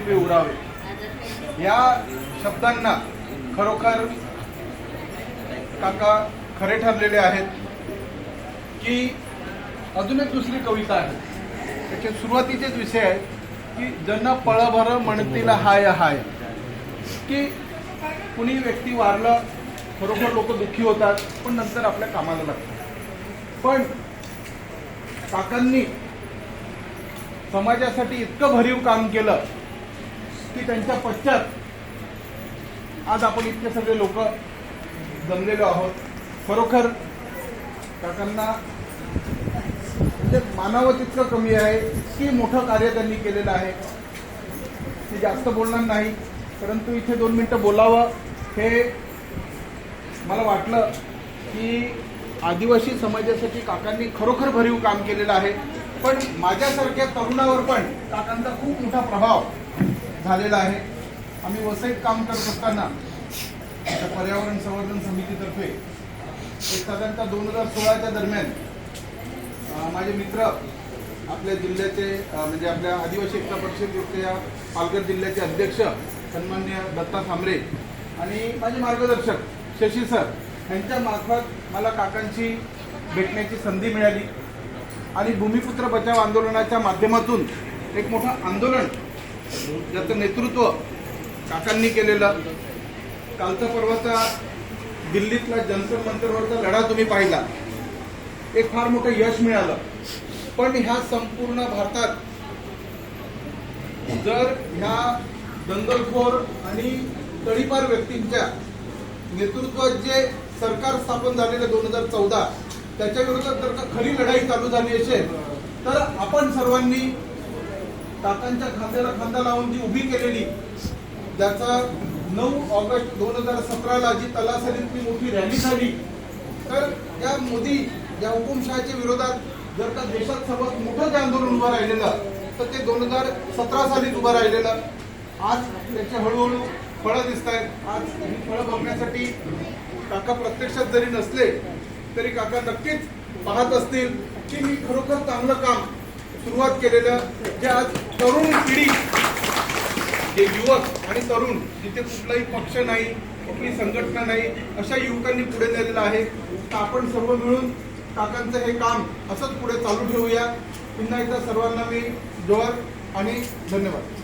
दिवे उडावे या शब्दांना खरोखर काका खरे ठरलेले आहेत की अजून एक दुसरी कविता आहे त्याचे सुरुवातीचेच विषय आहे की जन पळभर म्हणतील हाय हाय की कुणी व्यक्ती वारलं खरोखर लोक दुःखी होतात पण नंतर आपल्या कामाला लागतात पण काकांनी समाजासाठी इतकं भरीव काम केलं की त्यांच्या पश्चात आज आपण इतके सगळे लोक जमलेलो आहोत खरोखर काकांना म्हणजे मानावं तितकं कमी आहे की मोठं कार्य त्यांनी केलेलं आहे मी जास्त बोलणार नाही परंतु इथे 2 मिनिटं बोलावं हे मला वाटलं की आदिवासी समाजासाठी काकांनी खरोखर भरीव काम केलेलं आहे पण माझ्यासारख्या तरुणावर पण काकांचा खूप मोठा प्रभाव झालेला आहे आम्ही वसईत काम करत असताना पर्यावरण संवर्धन समितीतर्फे एक साधारणतः 2016च्या दरम्यान माझे मित्र आपल्या जिल्ह्याचे म्हणजे आपल्या आदिवासी एकता परिषदेच्या पालघर जिल्ह्याचे अध्यक्ष सन्माननीय दत्ता सांबरे आणि माझे मार्गदर्शक शशी सर यांच्या मार्फत मला काकांची भेटण्याची संधी मिळाली आणि भूमिपुत्र बचाव आंदोलनाच्या माध्यमातून एक मोठं आंदोलन ज्याचं नेतृत्व काकांनी केलेलं कालचा परवाचा दिल्लीतला जंतर मंतरवरचा लढा तुम्ही पाहिला एक फार मोठं यश मिळालं पण ह्या संपूर्ण भारतात जर ह्या दंगलखोर आणि तडीपार व्यक्तींच्या नेतृत्वात जे सरकार स्थापन झालेलं 2014 त्याच्या विरोधात जर का खरी लढाई चालू झाली असेल तर आपण सर्वांनी काकांच्या खांद्याला खांदा लावून जी उभी केलेली ज्याचा 9 ऑगस्ट 2017ला जी तलासरीतली मोठी रॅली झाली तर या मोदी या हुकुमशहाच्या विरोधात जर का देशात सर्वात मोठं जे आंदोलन उभं राहिलेलं तर ते 2017 सालीच उभं राहिलेलं आज त्याचे हळूहळू फळं दिसत आहेत आज ही फळं बघण्यासाठी काका प्रत्यक्षात जरी नसले तरी काका नक्कीच पाहत असतील की मी खरोखर चांगलं काम सुरुवात केलेलं जे आज तरुण पिढी जे युवक आणि तरुण जिथे कुठलाही पक्ष नाही कुठली संघटना नाही अशा युवकांनी पुढे नेलेलं आहे तर आपण सर्व मिळून काकांचं हे काम असंच पुढे चालू ठेवूया पुन्हा एकदा सर्वांना मी जोहार आणि धन्यवाद